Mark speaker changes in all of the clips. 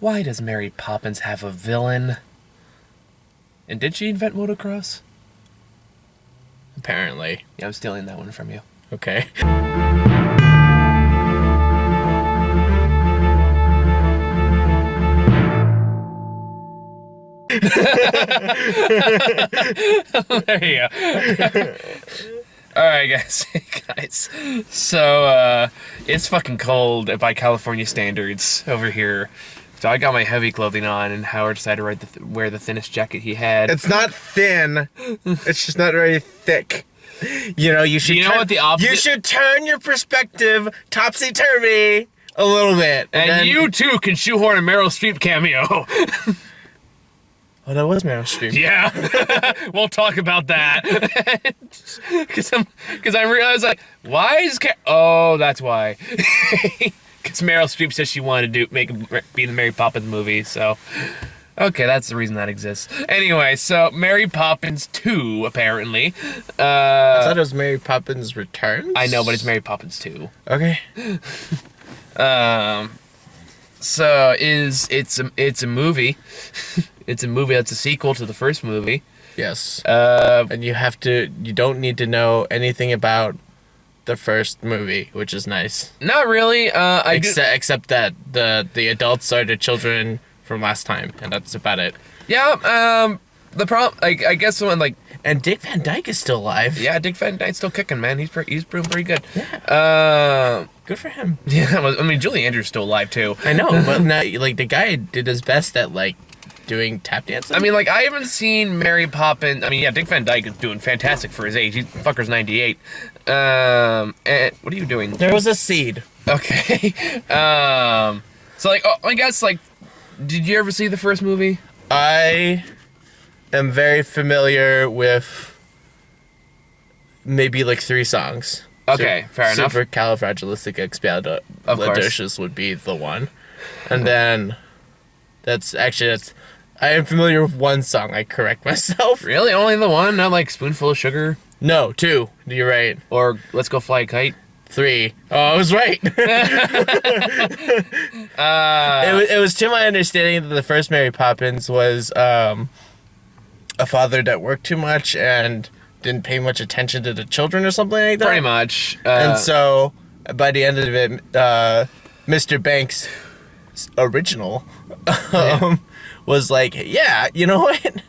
Speaker 1: Why does Mary Poppins have a villain? And did she invent motocross?
Speaker 2: Apparently.
Speaker 1: Yeah, I'm stealing that one from you.
Speaker 2: Okay.
Speaker 1: There you go. Alright, guys. So, it's fucking cold by California standards over here. So I got my heavy clothing on, and Howard decided to wear the thinnest jacket he had.
Speaker 2: It's not thin. It's just not very thick. You know, you should.
Speaker 1: You know what the opposite?
Speaker 2: You should turn your perspective topsy-turvy a little bit.
Speaker 1: And
Speaker 2: then...
Speaker 1: you, too, can shoehorn a Meryl Streep cameo.
Speaker 2: Oh, that was Meryl Streep.
Speaker 1: Yeah. We'll talk about that. Because I realized, like, why is... Oh, that's why. Because Meryl Streep says she wanted to be in the Mary Poppins movie, so... Okay, that's the reason that exists. Anyway, so Mary Poppins 2, apparently.
Speaker 2: I thought it was Mary Poppins Returns?
Speaker 1: I know, but it's Mary Poppins 2.
Speaker 2: Okay.
Speaker 1: So it's a movie. It's a movie that's a sequel to the first movie.
Speaker 2: Yes. And you don't need to know anything about the first movie, which is nice.
Speaker 1: Not really.
Speaker 2: Except that the adults are the children from last time, and that's about it.
Speaker 1: Yeah. The problem, I guess, when like.
Speaker 2: And Dick Van Dyke is still alive.
Speaker 1: Yeah, Dick Van Dyke's still kicking, man. He's proven pretty good.
Speaker 2: Yeah. Good for him.
Speaker 1: Yeah. I mean, Julie Andrews still alive too.
Speaker 2: I know, but now, like, the guy did his best at like doing tap dancing.
Speaker 1: I mean, like, I haven't seen Mary Poppins. I mean, yeah, Dick Van Dyke is doing fantastic for his age. Fucker's 98. And what are you doing?
Speaker 2: There was a seed.
Speaker 1: Okay. So, like, I guess, like, did you ever see the first movie?
Speaker 2: I am very familiar with maybe like 3 songs.
Speaker 1: Okay, fair enough.
Speaker 2: Supercalifragilisticexpialidocious would be the one. And then I am familiar with 1 song. I correct myself.
Speaker 1: Really? Only the one? Not like Spoonful of Sugar?
Speaker 2: No, 2. You're right.
Speaker 1: Or Let's Go Fly a Kite?
Speaker 2: 3. Oh, I was right. It was to my understanding that the first Mary Poppins was a father that worked too much and didn't pay much attention to the children or something like that.
Speaker 1: Pretty much.
Speaker 2: And so, by the end of it, Mr. Banks' original was like, yeah, you know what?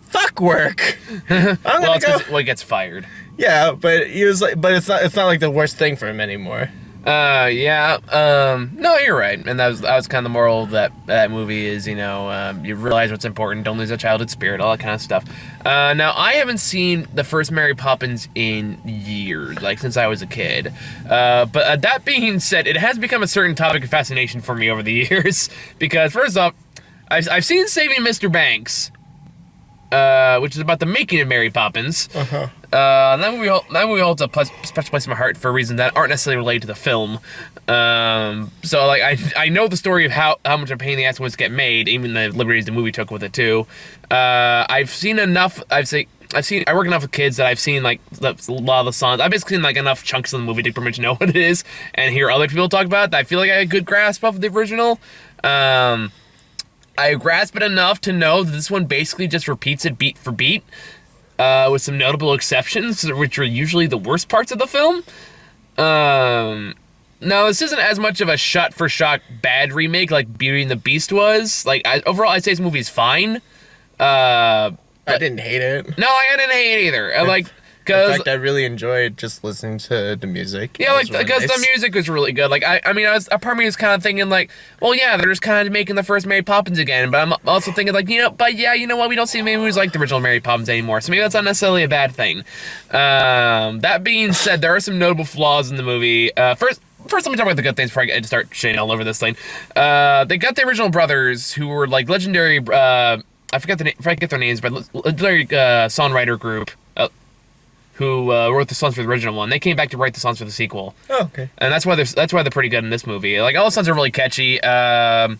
Speaker 2: Fuck work.
Speaker 1: He gets fired.
Speaker 2: Yeah, but he was like, but it's not like the worst thing for him anymore.
Speaker 1: Yeah. No, you're right. And that was kind of the moral of that movie is, you know, you realize what's important, don't lose a childhood spirit, all that kind of stuff. Now, I haven't seen the first Mary Poppins in years, like since I was a kid. But that being said, it has become a certain topic of fascination for me over the years. Because, first off, I've seen Saving Mr. Banks, which is about the making of Mary Poppins.
Speaker 2: Uh-huh.
Speaker 1: That movie holds a special place in my heart for reasons that aren't necessarily related to the film. So like I know the story of how much of a pain in the ass it was to get made, even the liberties the movie took with it too. I've seen enough. I work enough with kids that I've seen like a lot of the songs. I've basically seen like enough chunks of the movie to pretty much know what it is and hear other people talk about it. That I feel like I had a good grasp of the original. I grasp it enough to know that this one basically just repeats it beat for beat. With some notable exceptions, which are usually the worst parts of the film. Now, this isn't as much of a shot-for-shot bad remake like Beauty and the Beast was. Like, overall, I'd say this movie is fine.
Speaker 2: I didn't hate it.
Speaker 1: No, I didn't hate it either.
Speaker 2: In fact, I really enjoyed just listening to the music.
Speaker 1: Yeah, like, because the music was really good. Like, I mean, a part of me was kind of thinking, like, well, yeah, they're just kind of making the first Mary Poppins again. But I'm also thinking, like, you know what? We don't see many movies like the original Mary Poppins anymore. So maybe that's not necessarily a bad thing. That being said, there are some notable flaws in the movie. First, let me talk about the good things before I start shitting all over this thing. They got the original brothers who were, like, legendary, I forget their names, but legendary songwriter group. Who wrote the songs for the original one? They came back to write the songs for the sequel.
Speaker 2: Oh, okay.
Speaker 1: And that's why they're pretty good in this movie. Like all the songs are really catchy. Who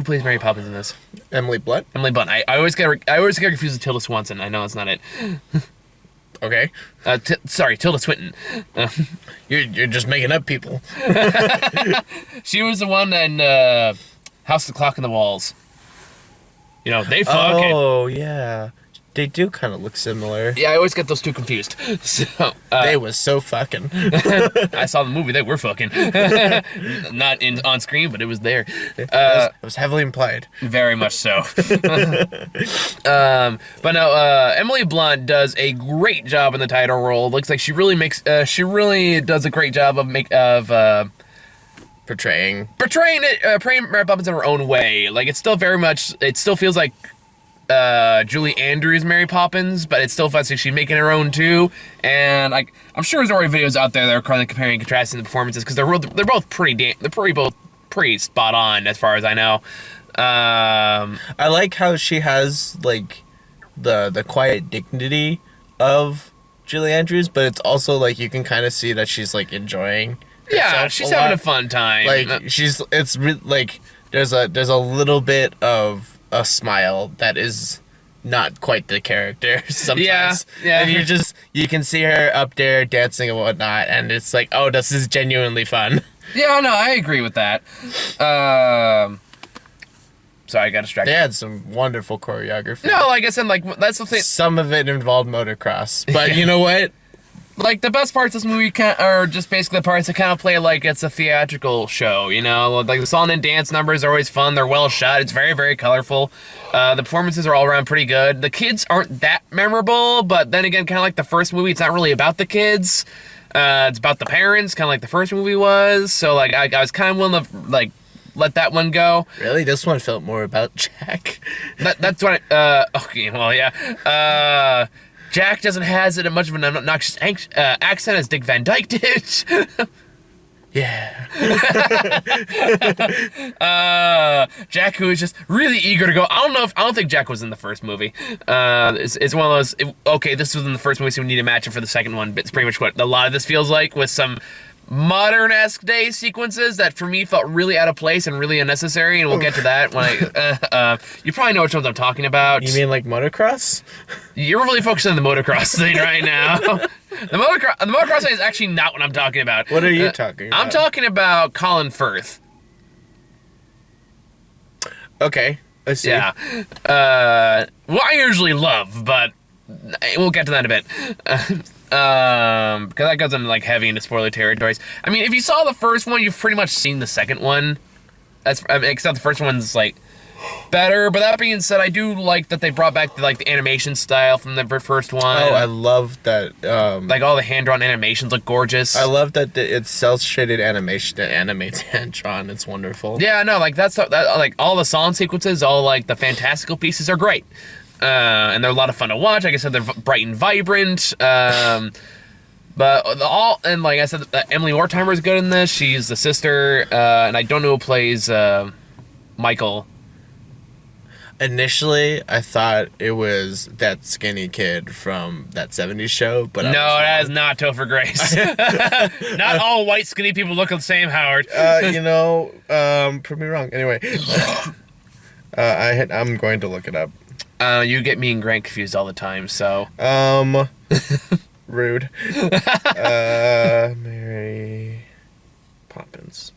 Speaker 1: plays Mary Poppins in this?
Speaker 2: Emily Blunt.
Speaker 1: Emily Blunt. I always get confused with Tilda Swanson. I know that's not it.
Speaker 2: Okay.
Speaker 1: Sorry, Tilda Swinton.
Speaker 2: You're just making up people.
Speaker 1: She was the one in House of the Clock in the Walls. You know, they fucking.
Speaker 2: Oh, yeah. They do kind of look similar.
Speaker 1: Yeah, I always get those two confused. So
Speaker 2: They was so fucking.
Speaker 1: I saw the movie. They were fucking. Not on screen, but it was there.
Speaker 2: It was heavily implied.
Speaker 1: Very much so. But no, Emily Blunt does a great job in the title role. Looks like she really does a great job of
Speaker 2: Portraying
Speaker 1: Mary Poppins in her own way. Like, it still feels like Julie Andrews Mary Poppins, but it still feels like she's making her own too. And I'm sure there's already videos out there that are kind of comparing and contrasting the performances, because they're both pretty spot on as far as I know.
Speaker 2: I like how she has like the quiet dignity of Julie Andrews, but it's also like you can kind of see that she's like enjoying.
Speaker 1: Yeah, she's having a fun time.
Speaker 2: Like like there's a little bit of a smile that is not quite the character sometimes.
Speaker 1: Yeah.
Speaker 2: And you can see her up there dancing and whatnot, and it's like, oh, this is genuinely fun.
Speaker 1: Yeah, no, I agree with that. Sorry, I got distracted.
Speaker 2: They had some wonderful choreography.
Speaker 1: No, like I said, like, that's the thing.
Speaker 2: Some of it involved motocross, but you know what?
Speaker 1: Like, the best parts of this movie are just basically the parts that kind of play like it's a theatrical show, you know? Like, the song and dance numbers are always fun. They're well shot. It's very, very colorful. The performances are all around pretty good. The kids aren't that memorable, but then again, kind of like the first movie, it's not really about the kids. It's about the parents, kind of like the first movie was. So, like, I was kind of willing to, like, let that one go.
Speaker 2: Really? This one felt more about Jack.
Speaker 1: That's what okay, well, yeah. Jack doesn't has it much of an obnoxious accent as Dick Van Dyke did.
Speaker 2: Yeah.
Speaker 1: Jack, who is just really eager to go. I don't think Jack was in the first movie. It's one of those. Okay, this was in the first movie, so we need to match it for the second one. But it's pretty much what a lot of this feels like, with some modern-esque day sequences that for me felt really out of place and really unnecessary, and we'll get to that when you probably know which ones I'm talking about.
Speaker 2: You mean like motocross?
Speaker 1: You're really focusing on the motocross thing right now. The motocross thing is actually not what I'm talking about.
Speaker 2: What are you talking about?
Speaker 1: I'm talking about Colin Firth.
Speaker 2: Okay, I see.
Speaker 1: Yeah. Well, I usually love, but we'll get to that in a bit. Because that goes into like heavy into spoiler territories. I mean, if you saw the first one, you've pretty much seen the second one. Except the first one's like better. But that being said, I do like that they brought back the animation style from the first one.
Speaker 2: Oh, I love that.
Speaker 1: Like, all the hand-drawn animations look gorgeous.
Speaker 2: I love that it's cel-shaded animation that animates hand-drawn. It's wonderful.
Speaker 1: Yeah, no, like like all the song sequences, all like the fantastical pieces are great. And they're a lot of fun to watch. Like I said, they're bright and vibrant. But like I said, Emily Mortimer is good in this. She's the sister, and I don't know who plays Michael.
Speaker 2: Initially, I thought it was that skinny kid from that 70s show, but
Speaker 1: no, that is not Topher Grace. Not all white skinny people look the same, Howard.
Speaker 2: Prove me wrong. Anyway, I'm going to look it up.
Speaker 1: You get me and Grant confused all the time, so.
Speaker 2: Rude. Mary Poppins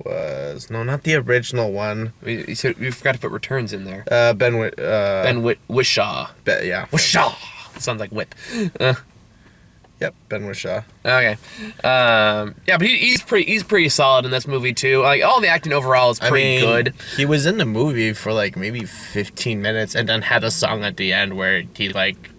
Speaker 2: was not the original one.
Speaker 1: We forgot to put Returns in there.
Speaker 2: Ben
Speaker 1: Whishaw.
Speaker 2: Yeah.
Speaker 1: Whishaw. Sounds like whip.
Speaker 2: Yep, Ben Whishaw.
Speaker 1: Okay. Yeah, but he's pretty solid in this movie too. Like, all the acting overall is pretty good.
Speaker 2: He was in the movie for like maybe 15 minutes and then had a song at the end where he like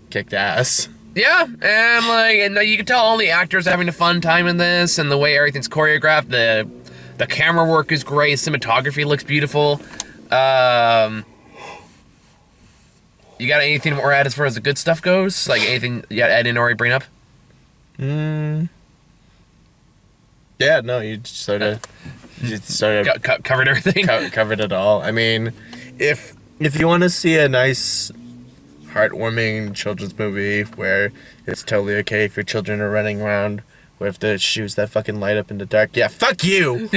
Speaker 2: kicked ass.
Speaker 1: Yeah, and you can tell all the actors are having a fun time in this, and the way everything's choreographed, the camera work is great, cinematography looks beautiful. You got anything more to add as far as the good stuff goes? Like, anything I didn't already bring up?
Speaker 2: Yeah, no, you sort of
Speaker 1: covered everything.
Speaker 2: Covered it all. I mean, if you want to see a nice, heartwarming children's movie where it's totally okay if your children are running around with the shoes that fucking light up in the dark, yeah, fuck you,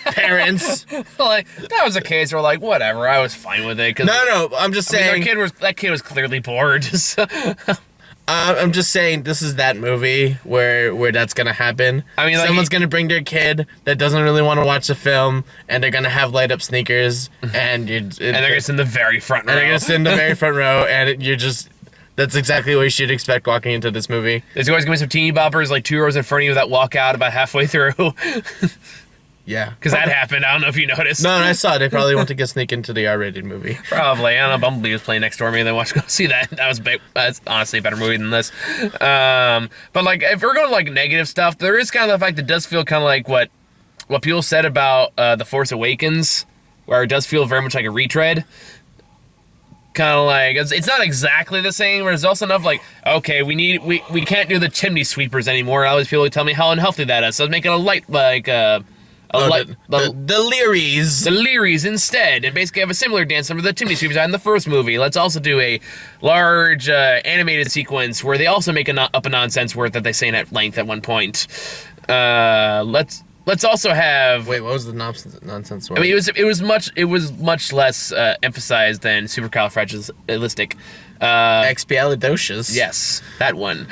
Speaker 2: parents.
Speaker 1: Like, that was a case where, like, whatever, I was fine with it.
Speaker 2: No, I'm just saying.
Speaker 1: That kid was clearly bored. So.
Speaker 2: I'm just saying this is that movie where that's gonna happen.
Speaker 1: I mean, like,
Speaker 2: someone's gonna bring their kid that doesn't really want to watch the film, and they're gonna have light up sneakers, and
Speaker 1: and they're gonna sit in the very front row.
Speaker 2: And they're gonna sit in the very front row, and you're just. That's exactly what you should expect walking into this movie.
Speaker 1: There's always gonna be some teeny boppers like 2 rows in front of you that walk out about halfway through.
Speaker 2: Yeah.
Speaker 1: Because that happened. I don't know if you noticed.
Speaker 2: No, and I saw it. They probably went to go sneak into the R-rated movie.
Speaker 1: Probably. I don't know. Bumblebee was playing next door. Maybe they watched go see that. That's honestly a better movie than this. But like, if we're going to like negative stuff, there is kind of the fact that it does feel kind of like what people said about The Force Awakens, where it does feel very much like a retread. Kind of like it's not exactly the same, but it's also enough like, okay, we can't do the chimney sweepers anymore. All these people tell me how unhealthy that is, so let's make it a light like the
Speaker 2: Learys.
Speaker 1: The Learys instead, and basically have a similar dance number the chimney sweepers had in the first movie. Let's also do a large animated sequence where they also make up a nonsense word that they say at length at one point. Let's also have.
Speaker 2: Wait, what was the nonsense word?
Speaker 1: I mean, it was much less emphasized than supercalifragilistic.
Speaker 2: Expialidocious.
Speaker 1: Yes, that one.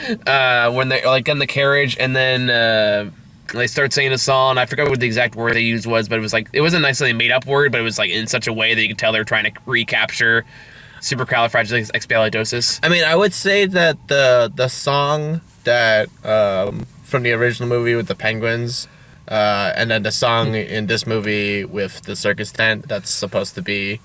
Speaker 1: When they're like in the carriage, and then they start saying a song. I forgot what the exact word they used was, but it wasn't necessarily a made up word, but it was like in such a way that you could tell they're trying to recapture supercalifragilisticexpialidocious.
Speaker 2: I mean, I would say that the song that from the original movie with the penguins. And then the song in this movie with the circus tent, that's supposed to be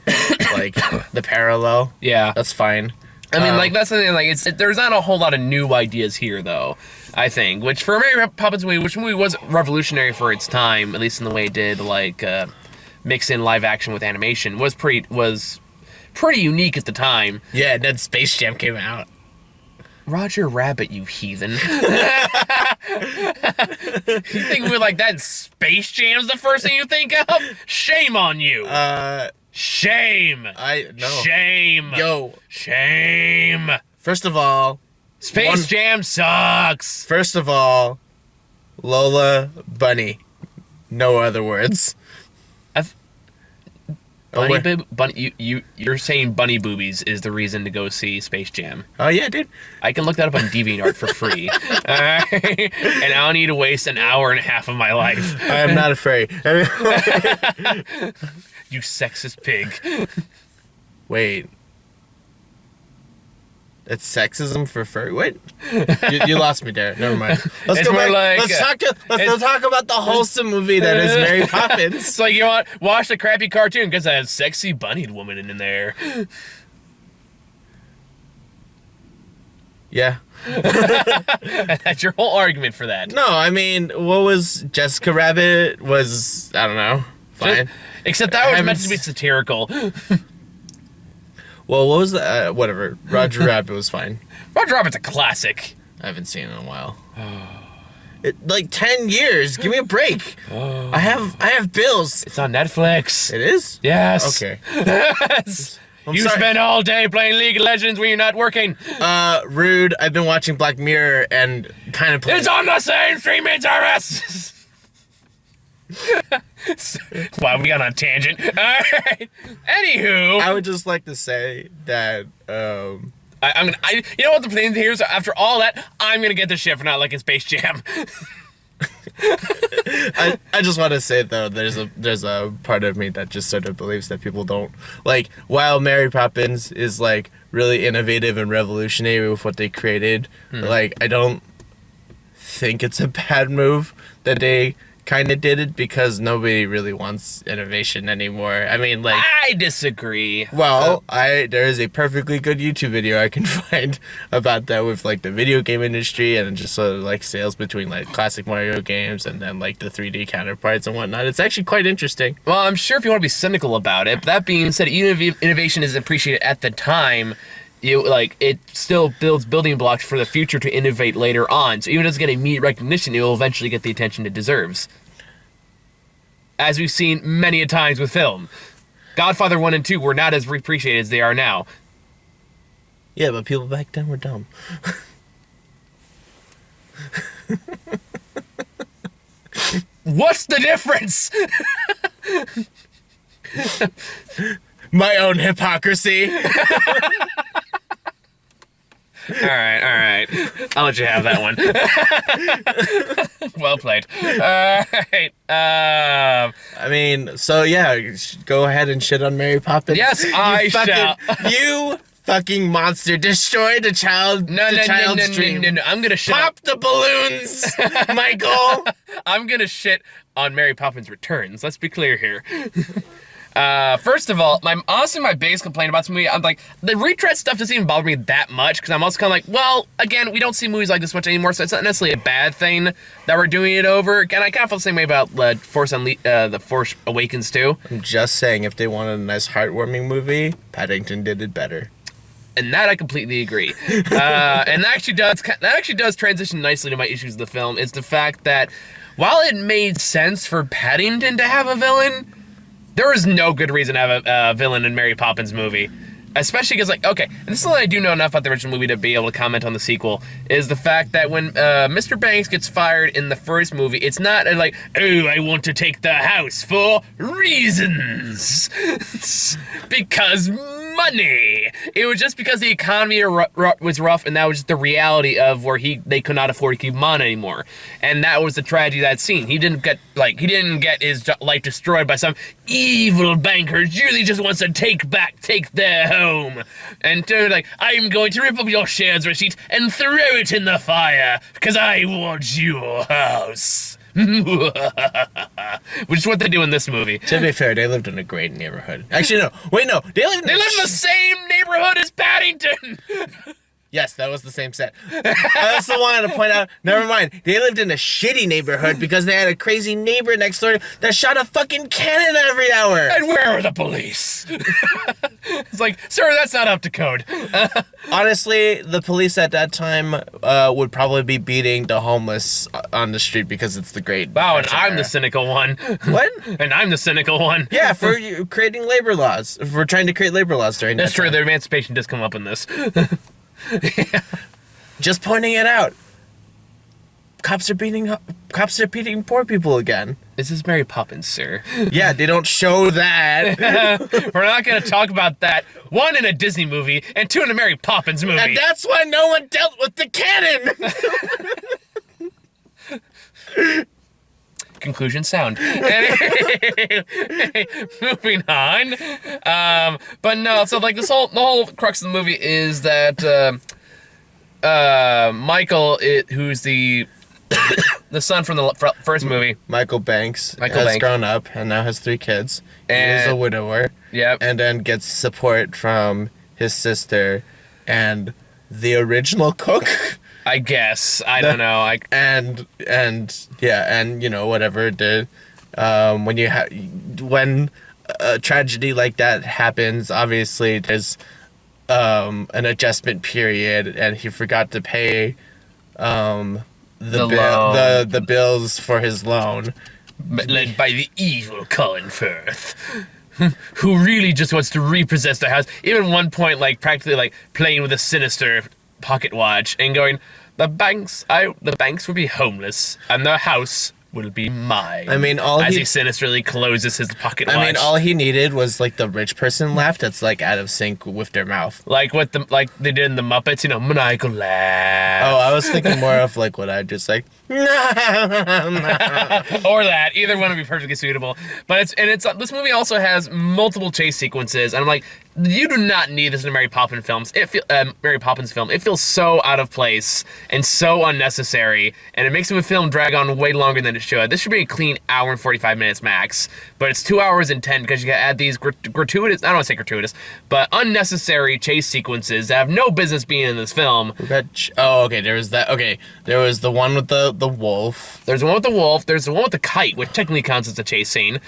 Speaker 2: like the parallel.
Speaker 1: Yeah,
Speaker 2: that's fine.
Speaker 1: I mean, like that's the thing. Like, there's not a whole lot of new ideas here, though. I think, which for a Mary Poppins movie, which movie was revolutionary for its time, at least in the way it did like mix in live action with animation, was pretty unique at the time.
Speaker 2: Yeah, and then Space Jam came out.
Speaker 1: Roger Rabbit, you heathen. You think we were like that? Space Jam's the first thing you think of? Shame on you. Shame.
Speaker 2: No.
Speaker 1: Shame.
Speaker 2: Yo.
Speaker 1: Shame.
Speaker 2: First of all,
Speaker 1: Space Jam sucks.
Speaker 2: First of all, Lola Bunny. No other words.
Speaker 1: You're saying bunny boobies is the reason to go see Space Jam.
Speaker 2: Oh yeah, dude.
Speaker 1: I can look that up on DeviantArt for free. And I don't need to waste an hour and a half of my life.
Speaker 2: I am not afraid.
Speaker 1: You sexist pig.
Speaker 2: Wait. It's sexism for furry. Wait, you lost me there. Never mind. Let's go back. Let's talk about the wholesome movie that is Mary Poppins.
Speaker 1: It's like, you want watch the crappy cartoon because I have sexy bunnied woman in there.
Speaker 2: Yeah.
Speaker 1: That's your whole argument for that.
Speaker 2: No, I mean, what was Jessica Rabbit? Was I don't know. Fine.
Speaker 1: Except that was meant to be satirical.
Speaker 2: Well, what was the whatever? Roger Rabbit was fine.
Speaker 1: Roger Rabbit's a classic.
Speaker 2: I haven't seen it in a while. Like 10 years. Give me a break. I have bills.
Speaker 1: It's on Netflix.
Speaker 2: It is?
Speaker 1: Yes.
Speaker 2: Okay.
Speaker 1: Yes. You spend all day playing League of Legends when you're not working.
Speaker 2: Rude. I've been watching Black Mirror and kind of playing.
Speaker 1: It's on the same streaming service. Wow, we got on a tangent. All right. Anywho,
Speaker 2: I would just like to say that
Speaker 1: you know what the thing here is? After all that, I'm gonna get the shit for not liking Space Jam.
Speaker 2: I just want to say though, there's a part of me that just sort of believes that people don't like. While Mary Poppins is like really innovative and revolutionary with what they created, like I don't think it's a bad move that they kind of did it, because nobody really wants innovation anymore. I mean, like,
Speaker 1: I disagree.
Speaker 2: Well, there is a perfectly good YouTube video I can find about that with like the video game industry and just sort of like sales between like classic Mario games and then like the 3D counterparts and whatnot. It's actually quite interesting.
Speaker 1: Well, I'm sure if you want to be cynical about it, but that being said, even if innovation is appreciated at the time, it still builds building blocks for the future to innovate later on. So even if it doesn't get immediate recognition, it will eventually get the attention it deserves. As we've seen many a times with film. Godfather 1 and 2 were not as appreciated as they are now.
Speaker 2: Yeah, but people back then were dumb.
Speaker 1: What's the difference?
Speaker 2: My own hypocrisy.
Speaker 1: right. I'll let you have that one. Well played. All right.
Speaker 2: I mean, so yeah, go ahead and shit on Mary Poppins.
Speaker 1: Yes, I shall.
Speaker 2: You fucking monster! Destroy the child.
Speaker 1: No.
Speaker 2: Dream.
Speaker 1: I'm gonna shit.
Speaker 2: Pop the balloons, Michael.
Speaker 1: I'm gonna shit on Mary Poppins Returns. Let's be clear here. First of all, honestly my biggest complaint about this movie, I'm like, the retread stuff doesn't even bother me that much, because I'm also kind of like, well, again, we don't see movies like this much anymore, so it's not necessarily a bad thing that we're doing it over. And I kind of feel the same way about The Force Awakens too.
Speaker 2: I'm just saying, if they wanted a nice heartwarming movie, Paddington did it better.
Speaker 1: And that I completely agree. And that actually does transition nicely to my issues with the film, is the fact that while it made sense for Paddington to have a villain, there was no good reason to have a villain in Mary Poppins movie. Especially because, like, okay, and this is what I do know enough about the original movie to be able to comment on the sequel, is the fact that when Mr. Banks gets fired in the first movie, it's not like, oh, I want to take the house for reasons. Because money. It was just because the economy was rough, and that was just the reality of where they could not afford to keep him on anymore. And that was the tragedy of that scene. He didn't get his life destroyed by some evil banker who really just wants to take their home. And they're like, I'm going to rip up your shares receipt and throw it in the fire, because I want your house. Which is what they do in this movie.
Speaker 2: To be fair, they lived in a great neighborhood. Actually, no. Wait, no. They live in
Speaker 1: the same neighborhood as Paddington.
Speaker 2: Yes, that was the same set. I also wanted to point out, never mind, they lived in a shitty neighborhood because they had a crazy neighbor next door that shot a fucking cannon every hour.
Speaker 1: And where are the police? It's like, sir, that's not up to code.
Speaker 2: Honestly, the police at that time would probably be beating the homeless on the street because it's the Great
Speaker 1: Wow, and
Speaker 2: Depression
Speaker 1: I'm
Speaker 2: era.
Speaker 1: the cynical one.
Speaker 2: What?
Speaker 1: And I'm the cynical one.
Speaker 2: Yeah, for creating labor laws. For trying to create labor laws during
Speaker 1: That's
Speaker 2: that
Speaker 1: true,
Speaker 2: time.
Speaker 1: the emancipation does come up in this.
Speaker 2: Yeah. Just pointing it out. Cops are beating poor people again.
Speaker 1: This is Mary Poppins, sir.
Speaker 2: Yeah, they don't show that.
Speaker 1: We're not going to talk about that. One, in a Disney movie, and two, in a Mary Poppins movie.
Speaker 2: And that's why no one dealt with the cannon.
Speaker 1: Conclusion sound. Moving on. But no, so like the whole crux of the movie is that Michael, who's the son from the first movie.
Speaker 2: Michael Banks has grown up and now has 3 kids. And he is a widower.
Speaker 1: Yep.
Speaker 2: And then gets support from his sister and the original cook.
Speaker 1: I guess. I don't know.
Speaker 2: And you know, whatever it did. When a tragedy like that happens, obviously there's an adjustment period, and he forgot to pay the bills for his loan.
Speaker 1: Led by the evil Colin Firth. Who really just wants to repossess the house. Even at one point, like, practically, like, playing with a sinister pocket watch and going, the banks will be homeless, and the house will be mine.
Speaker 2: I mean,
Speaker 1: as he sinisterly closes his pocket watch.
Speaker 2: I mean, all he needed was like the rich person laugh that's like out of sync with their mouth,
Speaker 1: like they did in the Muppets, you know, maniacal laugh.
Speaker 2: Oh, I was thinking more of like what I just like,
Speaker 1: or that. Either one would be perfectly suitable. But this movie also has multiple chase sequences, and I'm like, you do not need this in a Mary Poppins film. It feels so out of place and so unnecessary, and it makes the film drag on way longer than it should. This should be a clean hour and 45 minutes max, but it's 2 hours and 10 because you gotta add these gratuitous, I don't want to say gratuitous, but unnecessary chase sequences that have no business being in this film.
Speaker 2: Okay, there was that. Okay, there was the one with the wolf.
Speaker 1: There's the one with the wolf. There's the one with the kite, which technically counts as a chase scene.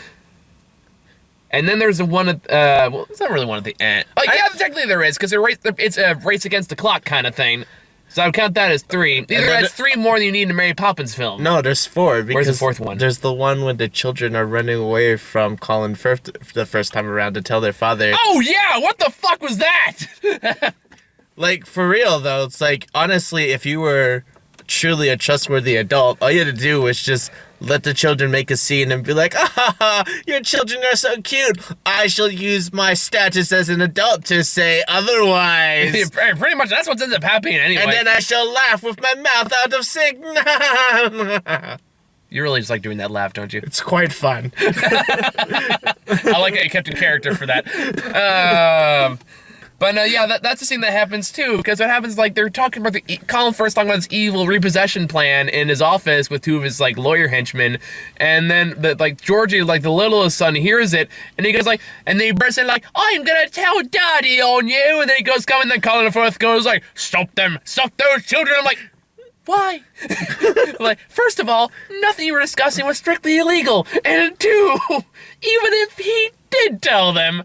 Speaker 1: And then there's the one at, well, it's not really one at the end. Oh, yeah, technically there is, because it's a race against the clock kind of thing. So I would count that as 3. Either that's 3 more than you need in a Mary Poppins film.
Speaker 2: No, there's 4. Because
Speaker 1: where's the 4th one?
Speaker 2: There's the one when the children are running away from Colin Firth the first time around to tell their father.
Speaker 1: Oh, yeah! What the fuck was that?
Speaker 2: Like, for real, though, it's like, honestly, if you were truly a trustworthy adult, all you had to do was just let the children make a scene and be like, ah, your children are so cute. I shall use my status as an adult to say otherwise.
Speaker 1: Pretty much, that's what ends up happening anyway.
Speaker 2: And then I shall laugh with my mouth out of sync.
Speaker 1: You really just like doing that laugh, don't you?
Speaker 2: It's quite fun.
Speaker 1: I like how you kept in character for that. But no, yeah, that's the scene that happens too, because what happens, like, they're talking about Colin Firth talking about this evil repossession plan in his office with two of his, like, lawyer henchmen, and then, Georgie, like, the littlest son hears it, and he goes, like, and they burst in, like, I'm gonna tell Daddy on you, and then he goes, and then Colin Firth goes, like, stop those children, I'm like, why? Like, first of all, nothing you were discussing was strictly illegal, and two, even if he did tell them,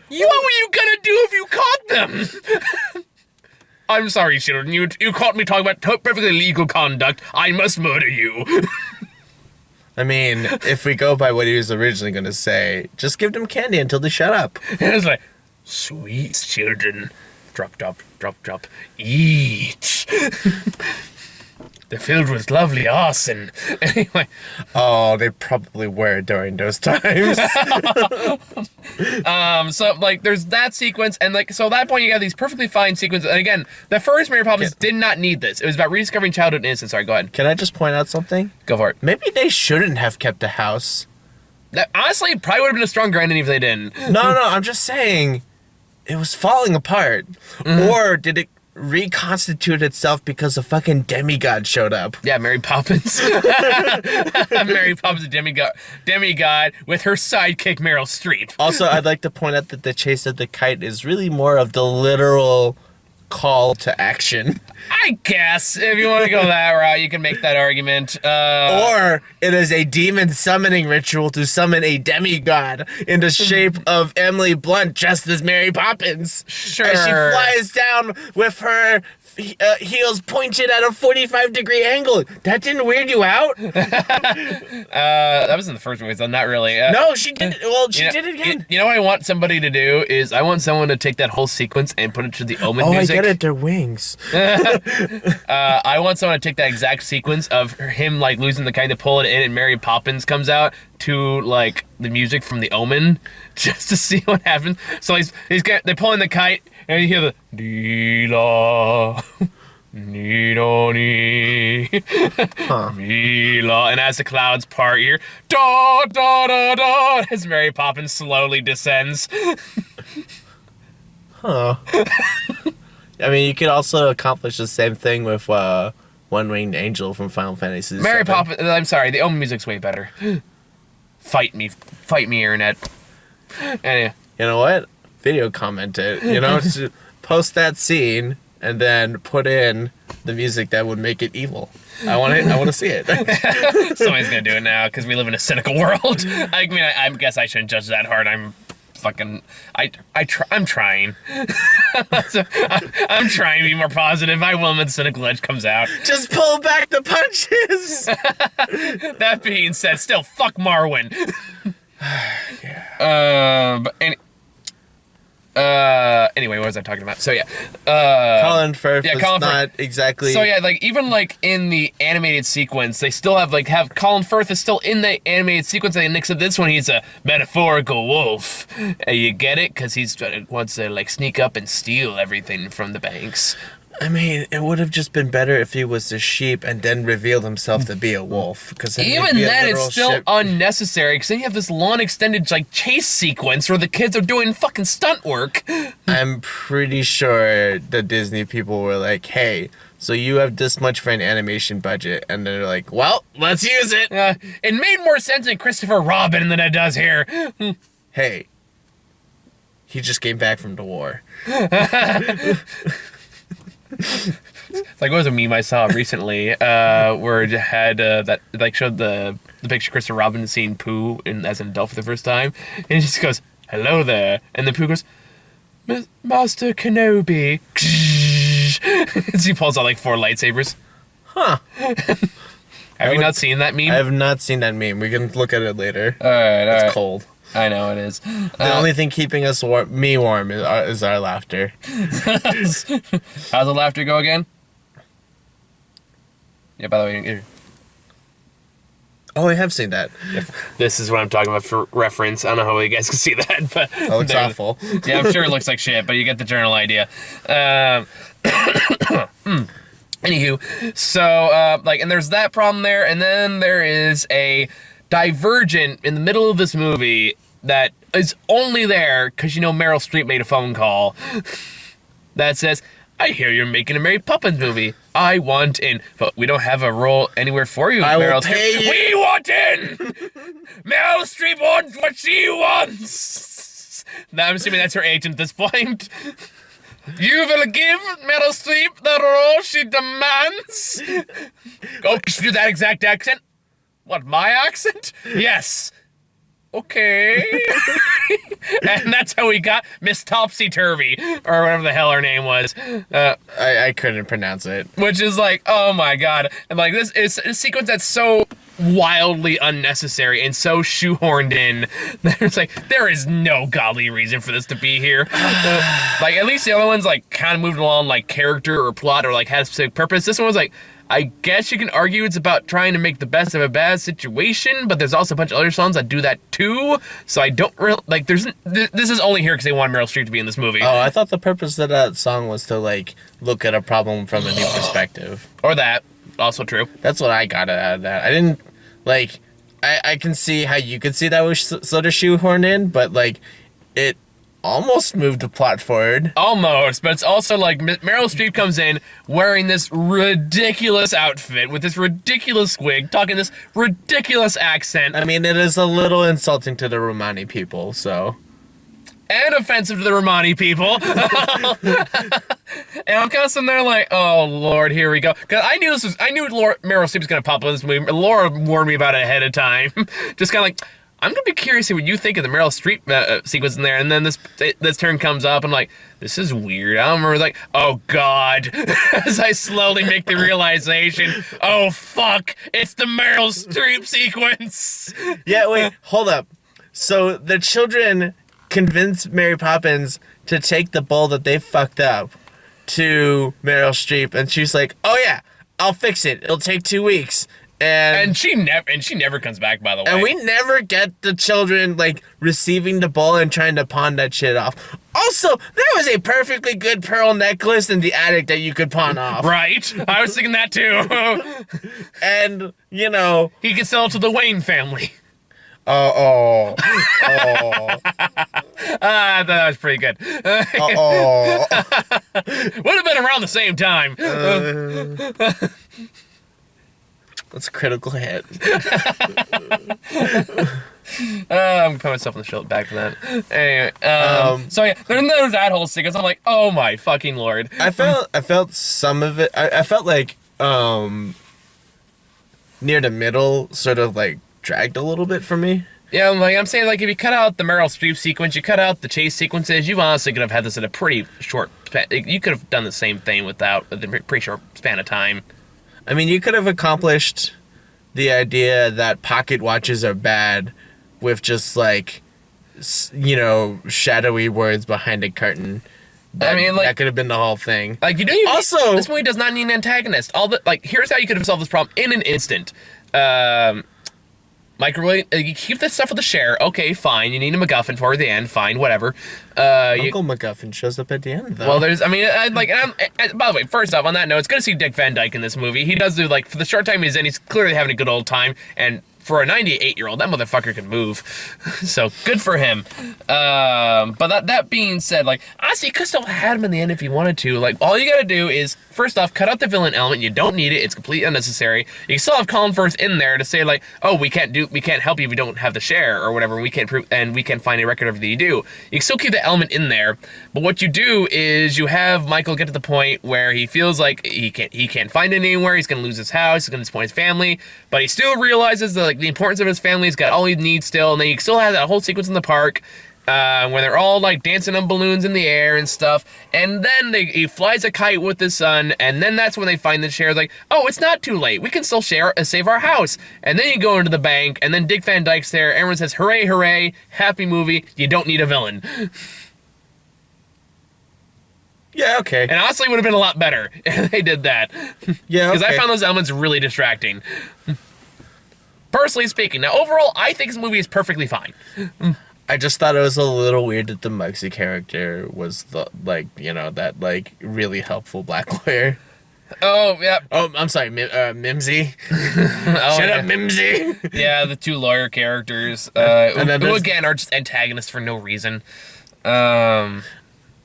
Speaker 1: what were you gonna do if you caught them? I'm sorry, children. You caught me talking about perfectly legal conduct. I must murder you.
Speaker 2: I mean, if we go by what he was originally going to say, just give them candy until they shut up.
Speaker 1: And it's like, sweet children. Drop, drop, drop, drop. Eat. They're filled with lovely arson. Anyway.
Speaker 2: Oh, they probably were during those times.
Speaker 1: So, like, there's that sequence, and, like, so at that point you got these perfectly fine sequences. And again, the first Mary Poppins did not need this. It was about rediscovering childhood innocence. Sorry, go ahead.
Speaker 2: Can I just point out something?
Speaker 1: Go for it.
Speaker 2: Maybe they shouldn't have kept the house.
Speaker 1: That, honestly, probably would have been a stronger ending if they didn't.
Speaker 2: No, I'm just saying, it was falling apart. Mm-hmm. Or did it reconstitute itself because a fucking demigod showed up?
Speaker 1: Yeah, Mary Poppins. Mary Poppins, a demigod with her sidekick Meryl Streep.
Speaker 2: Also, I'd like to point out that the chase of the kite is really more of the literal call to action.
Speaker 1: I guess if you want to go that route, you can make that argument.
Speaker 2: Or it is a demon summoning ritual to summon a demigod in the shape of Emily Blunt dressed as Mary Poppins.
Speaker 1: Sure.
Speaker 2: As she flies down with her heels pointed at a 45-degree angle. That didn't weird you out?
Speaker 1: That was in the first movie, so not really.
Speaker 2: No, she did. Well, she did it again.
Speaker 1: You know what I want somebody to do is I want someone to take that whole sequence and put it to the Omen music.
Speaker 2: Oh, I get it. They're wings.
Speaker 1: I want someone to take that exact sequence of him, like, losing the kite to pull it in, and Mary Poppins comes out to, like, the music from the Omen, just to see what happens. So they're pulling the kite, and you hear the dee-la, dee-da-dee, dee-la, and as the clouds part, you hear da-da-da-da, as Mary Poppins slowly descends.
Speaker 2: Huh. I mean, you could also accomplish the same thing with One-Winged Angel from Final Fantasy VII.
Speaker 1: Mary Poppins, I'm sorry, the Omen music's way better. Fight me, internet. Anyway.
Speaker 2: You know what? Video comment it. You know, post that scene and then put in the music that would make it evil. I want to see it.
Speaker 1: Somebody's gonna do it now because we live in a cynical world. I mean, I guess I shouldn't judge that hard. I'm trying. So, I'm trying to be more positive. I will when the cynical edge comes out.
Speaker 2: Just pull back the punches.
Speaker 1: That being said, still fuck Marwyn.
Speaker 2: Yeah.
Speaker 1: Anyway, what was I talking about? So yeah,
Speaker 2: Colin Firth is not exactly.
Speaker 1: So yeah, like even like in the animated sequence, they still have Colin Firth is still in the animated sequence. And next to this one, he's a metaphorical wolf. You get it? Because he's wants to like sneak up and steal everything from the banks.
Speaker 2: I mean, it would have just been better if he was a sheep and then revealed himself to be a wolf. Because
Speaker 1: even then, it's still unnecessary. Because then you have this long, extended like chase sequence where the kids are doing fucking stunt work.
Speaker 2: I'm pretty sure the Disney people were like, "Hey, so you have this much for an animation budget," and they're like, "Well, let's use it."
Speaker 1: It made more sense in Christopher Robin than it does here.
Speaker 2: Hey, he just came back from the war.
Speaker 1: Like, what was a meme I saw recently where it had that like showed the picture of Christopher Robin seeing Pooh as an adult for the first time, and he just goes, "Hello there," and then Pooh goes, "Master Kenobi," as he pulls out like 4 lightsabers.
Speaker 2: Huh.
Speaker 1: Have you not seen that meme?
Speaker 2: I have not seen that meme. We can look at it later.
Speaker 1: All right,
Speaker 2: it's cold.
Speaker 1: I know it is.
Speaker 2: The only thing keeping us warm is our laughter.
Speaker 1: How's the laughter go again? Yeah, by the way,
Speaker 2: Oh, I have seen that.
Speaker 1: This is what I'm talking about for reference. I don't know how you guys can see that, but
Speaker 2: That looks awful.
Speaker 1: Yeah, I'm sure it looks like shit, but you get the general idea. Anywho, so and there's that problem there, and then there is a divergent in the middle of this movie that is only there because Meryl Streep made a phone call that says, "I hear you're making a Mary Poppins movie. I want in, but we don't have a role anywhere for you, Meryl Streep. We want in. Meryl Streep wants what she wants." Now I'm assuming that's her agent at this point. "You will give Meryl Streep the role she demands." Oh, she do that exact accent? What, my accent? Yes. Okay. And that's how we got Miss Topsy-Turvy, or whatever the hell her name was.
Speaker 2: I couldn't pronounce it.
Speaker 1: Which is like, oh my god. And like, this is a sequence that's so wildly unnecessary and so shoehorned in. There is no godly reason for this to be here. At least the other ones kind of moved along character or plot or had a specific purpose. This one was I guess you can argue it's about trying to make the best of a bad situation, but there's also a bunch of other songs that do that too. So I don't really this is only here because they want Meryl Streep to be in this movie.
Speaker 2: Oh, I thought the purpose of that song was to look at a problem from a new perspective.
Speaker 1: Or that, also true.
Speaker 2: That's what I got out of that. I didn't I can see how you could see that was sort of shoehorned in, but it almost moved the plot forward.
Speaker 1: Almost, but it's also Meryl Streep comes in wearing this ridiculous outfit with this ridiculous wig, talking this ridiculous accent.
Speaker 2: I mean, it is a little insulting to the Romani people, so.
Speaker 1: And offensive to the Romani people. And I'm kind of sitting there oh Lord, here we go. Because I knew Meryl Streep was going to pop up in this movie. Laura warned me about it ahead of time. Just kind of I'm going to be curious what you think of the Meryl Streep sequence in there. And then this turn comes up, and this is weird. I remember oh God, as I slowly make the realization, oh fuck, it's the Meryl Streep sequence.
Speaker 2: Yeah, wait, hold up. So the children convince Mary Poppins to take the bowl that they fucked up to Meryl Streep, and she's like, "Oh yeah, I'll fix it. It'll take 2 weeks." And
Speaker 1: she never comes back, by the way.
Speaker 2: And we never get the children receiving the bowl and trying to pawn that shit off. Also, there was a perfectly good pearl necklace in the attic that you could pawn off.
Speaker 1: Right? I was thinking that too.
Speaker 2: And
Speaker 1: he could sell it to the Wayne family. That was pretty good. Would have been around the same time.
Speaker 2: That's a critical hit.
Speaker 1: I'm gonna put myself on the shoulder back for that. Anyway, so yeah, there's that whole sequence. I'm like, oh my fucking Lord.
Speaker 2: I felt some of it. I felt near the middle sort of dragged a little bit for me.
Speaker 1: Yeah, I'm saying if you cut out the Meryl Streep sequence, you cut out the chase sequences, you honestly could have had this in a pretty short span. You could have done the same thing without a pretty short span of time.
Speaker 2: I mean, you could have accomplished the idea that pocket watches are bad with just shadowy words behind a curtain. That could have been the whole thing. Also,
Speaker 1: this movie does not need an antagonist. Here's how you could have solved this problem in an instant. Microwave, you keep this stuff with the share. Okay, fine. You need a MacGuffin for the end. Fine, whatever.
Speaker 2: Uncle MacGuffin shows up at the end, though.
Speaker 1: Well, by the way, first off, on that note, it's good to see Dick Van Dyke in this movie. He does do, for the short time he's in, he's clearly having a good old time, and for a 98-year-old, that motherfucker can move. So, good for him. But that being said, honestly, you could still have had him in the end if you wanted to. All you gotta do is, first off, cut out the villain element. You don't need it. It's completely unnecessary. You can still have Colin Firth in there to say, oh, we can't help you if we don't have the share, or whatever. We can't prove, and we can't find a record of everything you do. You can still keep the element in there. But what you do is you have Michael get to the point where he feels like he can't find it anywhere. He's gonna lose his house. He's gonna disappoint his family. But he still realizes that, the importance of his family. He's got all he needs still, and then you still have that whole sequence in the park where they're all dancing on balloons in the air and stuff, and then he flies a kite with his son, and then that's when they find the share. Oh, it's not too late, we can still save our house. And then you go into the bank, and then Dick Van Dyke's there. Everyone says hooray, hooray, happy movie. You don't need a villain.
Speaker 2: Yeah, okay.
Speaker 1: And honestly, it would have been a lot better if they did that.
Speaker 2: Yeah,
Speaker 1: because I found those elements really distracting. Personally speaking. Now, overall, I think this movie is perfectly fine.
Speaker 2: I just thought it was a little weird that the Muggsy character was the that like really helpful black lawyer.
Speaker 1: Oh, yeah.
Speaker 2: Oh, I'm sorry, Mimsy.
Speaker 1: Oh,
Speaker 2: Shut up, Mimsy.
Speaker 1: Yeah, the two lawyer characters,
Speaker 2: And then
Speaker 1: who
Speaker 2: there's-
Speaker 1: again are just antagonists for no reason.
Speaker 2: I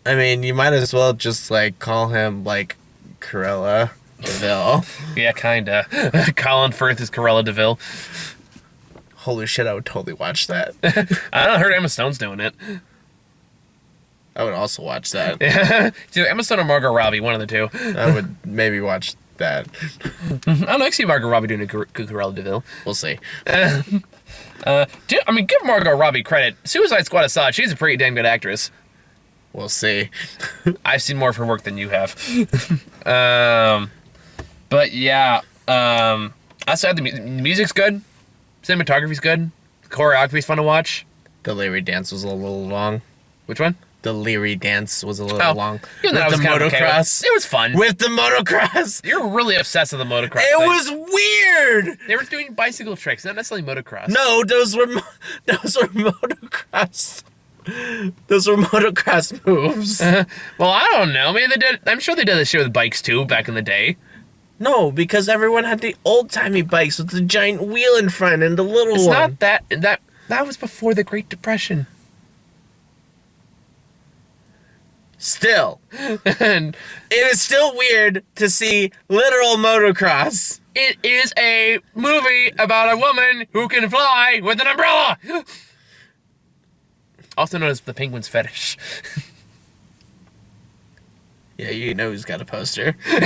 Speaker 2: mean, you might as well just like call him like Cruella DeVille.
Speaker 1: Yeah, kinda. Colin Firth is Cruella DeVille.
Speaker 2: Holy shit, I would totally watch that.
Speaker 1: I don't know, I heard Emma Stone's doing it.
Speaker 2: I would also watch that.
Speaker 1: Yeah. Either Emma Stone or Margot Robbie, one of the two.
Speaker 2: I would maybe watch that.
Speaker 1: I don't know, I see Margot Robbie doing a good Cruella DeVille.
Speaker 2: We'll see.
Speaker 1: Give Margot Robbie credit. Suicide Squad aside, she's a pretty damn good actress.
Speaker 2: We'll see.
Speaker 1: I've seen more of her work than you have. But yeah, outside the music's good, cinematography's good, choreography's fun to watch.
Speaker 2: The Leary dance was a little long.
Speaker 1: Which one?
Speaker 2: The Leary dance was a little long.
Speaker 1: Even though I
Speaker 2: With
Speaker 1: was
Speaker 2: the
Speaker 1: kind of okay
Speaker 2: motocross.
Speaker 1: with it. It was fun.
Speaker 2: With the motocross.
Speaker 1: You're really obsessed with the motocross.
Speaker 2: It
Speaker 1: thing.
Speaker 2: was weird.
Speaker 1: They were doing bicycle tricks, not necessarily motocross.
Speaker 2: No, those were motocross. Those were motocross moves.
Speaker 1: Well, I don't know. Maybe they did. I'm sure they did this shit with bikes too back in the day.
Speaker 2: No, because everyone had the old-timey bikes with the giant wheel in front and the little
Speaker 1: It's
Speaker 2: one.
Speaker 1: not that was before the Great Depression.
Speaker 2: Still,
Speaker 1: And
Speaker 2: it is still weird to see literal motocross.
Speaker 1: it is a movie about a woman who can fly with an umbrella. Also known as the penguin's fetish.
Speaker 2: Yeah, you know who's got a poster.
Speaker 1: I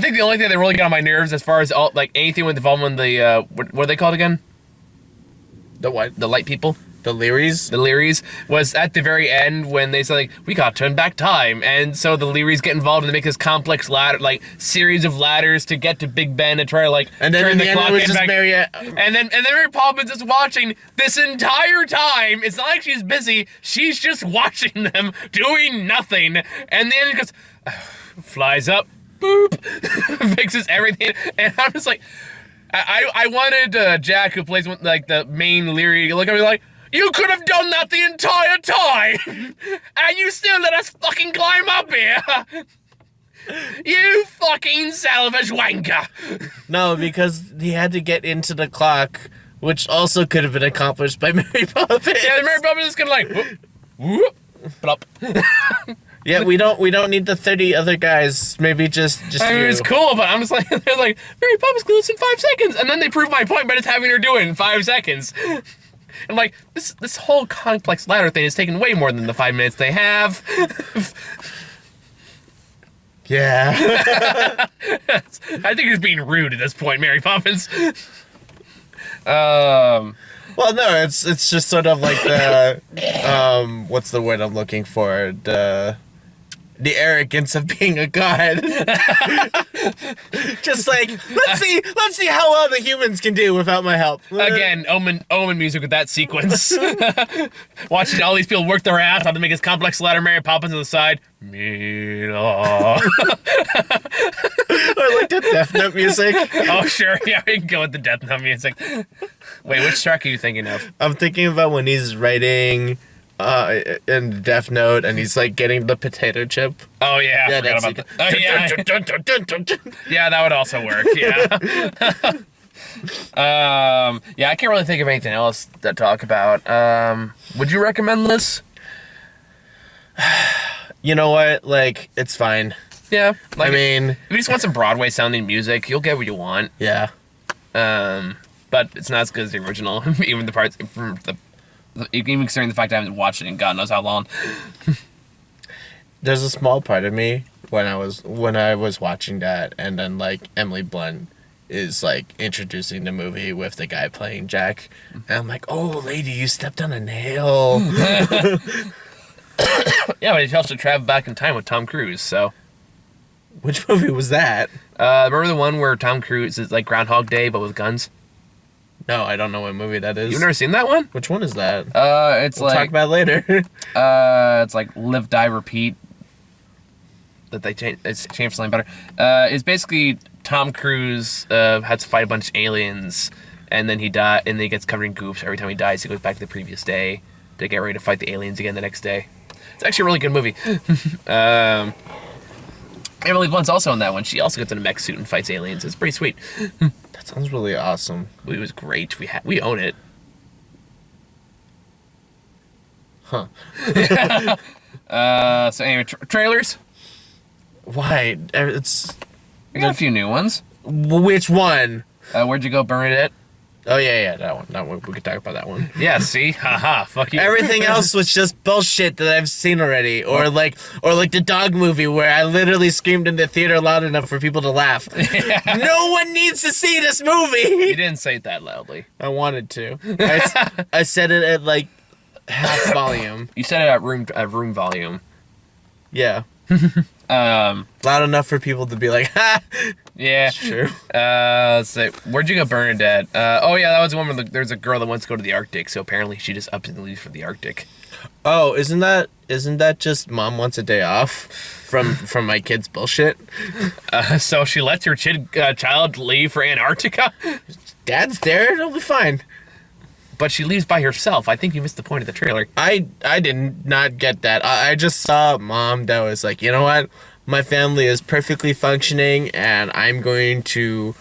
Speaker 1: think the only thing that really got on my nerves as far as all like anything with involvement in the what are they called again?
Speaker 2: The what?
Speaker 1: The light people?
Speaker 2: The Learys?
Speaker 1: The Learys was at the very end when they said like we gotta turn back time, and so the Learys get involved and they make this complex ladder series of ladders to get to Big Ben to try to
Speaker 2: And then
Speaker 1: turn
Speaker 2: in
Speaker 1: the
Speaker 2: the end,
Speaker 1: clock
Speaker 2: it was
Speaker 1: in
Speaker 2: just
Speaker 1: back. And then Mary Poppins is watching this entire time. It's not like she's busy. She's just watching them doing nothing. And then it goes, flies up, boop, fixes everything. And I'm just like, I wanted Jack, who plays like the main Leary, to look at me like, you could have done that the entire time, and you still let us fucking climb up here. You fucking salvage wanker.
Speaker 2: No, because he had to get into the clock, which also could have been accomplished by Mary Poppins.
Speaker 1: Yeah, Mary Poppins is gonna like, whoop, whoop, plop.
Speaker 2: Yeah, we don't need the 30 other guys. Maybe just
Speaker 1: I mean,
Speaker 2: you.
Speaker 1: it's cool, but I'm just like, they're like, Mary Poppins can do this in 5 seconds, and then they prove my point by just having her do it in 5 seconds. I'm like, this whole complex ladder thing is taking way more than the 5 minutes they have.
Speaker 2: Yeah.
Speaker 1: I think you're being rude at this point, Mary Poppins.
Speaker 2: Well, no, it's just sort of like the what's the word I'm looking for? The arrogance of being a god. Just like, let's see how well the humans can do without my help.
Speaker 1: Again, Omen music with that sequence. Watching all these people work their ass off to make this complex ladder. Mary Poppins on the side.
Speaker 2: I like the Death Note music.
Speaker 1: Oh sure, yeah, we can go with the Death Note music. Wait, which track are you thinking of?
Speaker 2: I'm thinking about when he's writing in Death Note and he's like getting the potato chip.
Speaker 1: Oh yeah, I forgot about that. Oh, yeah. Yeah, that would also work. Yeah. Yeah, I can't really think of anything else to talk about. Would you recommend this?
Speaker 2: You know what? Like, it's fine.
Speaker 1: Yeah.
Speaker 2: I mean,
Speaker 1: if you just want some Broadway sounding music, you'll get what you want.
Speaker 2: yeah.
Speaker 1: But it's not as good as the original. Even the parts from even considering the fact I haven't watched it in God knows how long.
Speaker 2: There's a small part of me when I was watching that, and then like Emily Blunt is like introducing the movie with the guy playing Jack, and I'm like, oh lady, you stepped on a nail.
Speaker 1: Yeah, but he also traveled back in time with Tom Cruise, so.
Speaker 2: Which movie was that?
Speaker 1: Remember the one where Tom Cruise is like Groundhog Day but with guns?
Speaker 2: No, I don't know what movie that is.
Speaker 1: You've never seen that one?
Speaker 2: Which one is that?
Speaker 1: It's
Speaker 2: We'll talk about it later.
Speaker 1: it's like Live, Die, Repeat. that they changed. It's changed something better. Is basically Tom Cruise had to fight a bunch of aliens, and then he died, and then he gets covered in goops. Every time he dies, he goes back to the previous day to get ready to fight the aliens again the next day. It's actually a really good movie. Emily Blunt's also in that one. She also gets in a mech suit and fights aliens. It's pretty sweet.
Speaker 2: That sounds really awesome.
Speaker 1: It was great. We own it.
Speaker 2: Huh.
Speaker 1: So anyway, trailers.
Speaker 2: Why? It's...
Speaker 1: We got a few new ones.
Speaker 2: Which one?
Speaker 1: Where'd you go, Bernadette?
Speaker 2: Oh, yeah, that one. That one. We could talk about that one.
Speaker 1: Yeah, see? Haha, fuck you.
Speaker 2: Everything else was just bullshit that I've seen already. Or like the dog movie where I literally screamed in the theater loud enough for people to laugh. Yeah. No one needs to see this movie!
Speaker 1: You didn't say it that loudly.
Speaker 2: I wanted to. I said it at like half volume.
Speaker 1: You said it at room volume.
Speaker 2: Yeah. Loud enough for people to be like, ha!
Speaker 1: Yeah.
Speaker 2: Sure.
Speaker 1: Let's see. Where'd you go, Bernadette? Oh, yeah, that was the one where there's a girl that wants to go to the Arctic, so apparently she just ups and leaves for the Arctic.
Speaker 2: Oh, isn't that just mom wants a day off from my kid's bullshit?
Speaker 1: So she lets her child leave for Antarctica?
Speaker 2: Dad's there, it'll be fine.
Speaker 1: But she leaves by herself. I think you missed the point of the trailer.
Speaker 2: I did not get that. I just saw mom that was like, you know what? My family is perfectly functioning, and I'm going to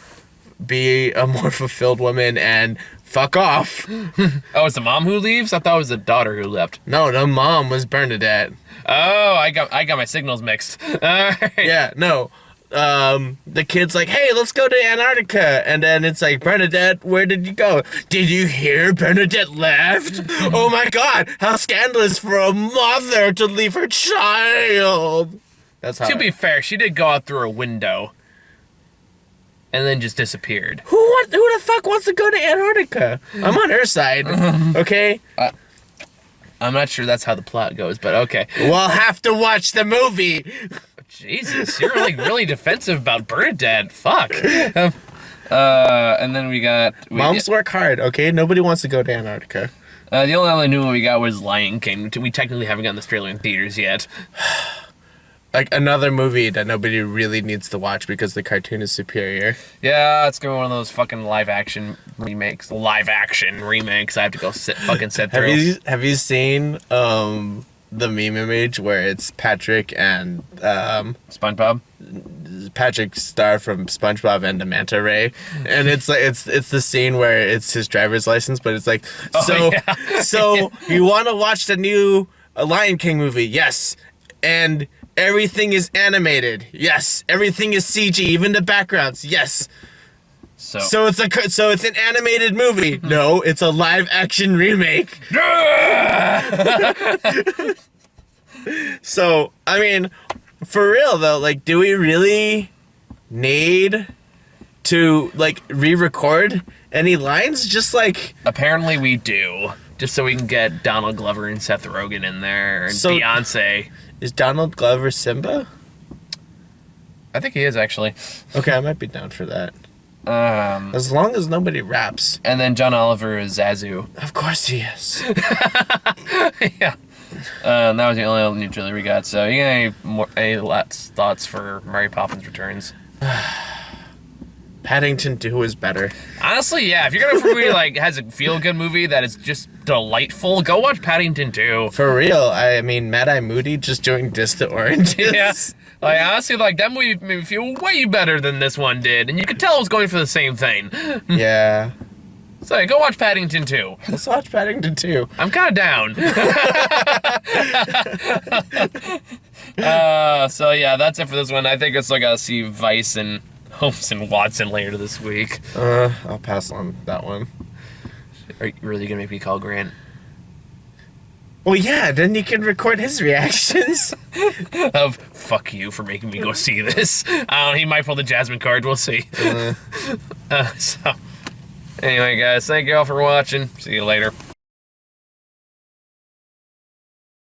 Speaker 2: be a more fulfilled woman and fuck off.
Speaker 1: Oh, it's the mom who leaves? I thought it was the daughter who left.
Speaker 2: No, the mom was Bernadette.
Speaker 1: Oh, I got my signals mixed. All right.
Speaker 2: Yeah, no. The kid's like, hey, let's go to Antarctica. And then it's like, Bernadette, where did you go? Did you hear Bernadette left? Oh my God, how scandalous for a mother to leave her child. That's how.
Speaker 1: To be fair, she did go out through a window and then just disappeared.
Speaker 2: Who the fuck wants to go to Antarctica? I'm on her side, okay?
Speaker 1: I'm not sure that's how the plot goes, but okay.
Speaker 2: We'll have to watch the movie.
Speaker 1: Jesus, you're like really defensive about Bernadette. Fuck. And then we got...
Speaker 2: Moms work hard, okay? Nobody wants to go to Antarctica.
Speaker 1: The only other new one we got was Lion King. We technically haven't gotten this trailer in theaters yet.
Speaker 2: Like another movie that nobody really needs to watch because the cartoon is superior.
Speaker 1: Yeah, it's gonna be one of those fucking live action remakes. I have to go sit through.
Speaker 2: Have you seen the meme image where it's Patrick and
Speaker 1: SpongeBob?
Speaker 2: Patrick Star from SpongeBob and the Manta Ray, and it's like it's the scene where it's his driver's license, but it's like so you want to watch the new Lion King movie? Yes, and everything is animated. Yes, everything is CG, even the backgrounds. Yes. So it's an animated movie. No, it's a live action remake. So, I mean, for real though, like, do we really need to like re-record any lines? Just like
Speaker 1: apparently we do, just so we can get Donald Glover and Seth Rogen in there and Beyonce.
Speaker 2: Is Donald Glover Simba?
Speaker 1: I think he is actually.
Speaker 2: Okay, I might be down for that. As long as nobody raps.
Speaker 1: And then John Oliver is Zazu.
Speaker 2: Of course he is.
Speaker 1: Yeah. That was the only new trailer we got. So you got any last thoughts for Mary Poppins Returns?
Speaker 2: Paddington 2 is better.
Speaker 1: Honestly, yeah. If you're gonna movie like has a feel-good movie that is just delightful, go watch Paddington 2.
Speaker 2: For real, I mean, Mad-Eye Moody just doing Distant Oranges.
Speaker 1: Yeah. Like, honestly, like, that movie made me feel way better than this one did, and you could tell it was going for the same thing.
Speaker 2: Yeah.
Speaker 1: So, yeah, go watch Paddington 2.
Speaker 2: Let's watch Paddington 2.
Speaker 1: I'm kind of down. So, yeah, that's it for this one. I think it's like I'll see Vice and Holmes and Watson later this week.
Speaker 2: I'll pass on that one.
Speaker 1: Are you really going to make me call Grant?
Speaker 2: Well, yeah, then you can record his reactions.
Speaker 1: Of, fuck you for making me go see this. He might pull the Jasmine card, we'll see. So, anyway, guys, thank you all for watching. See you later.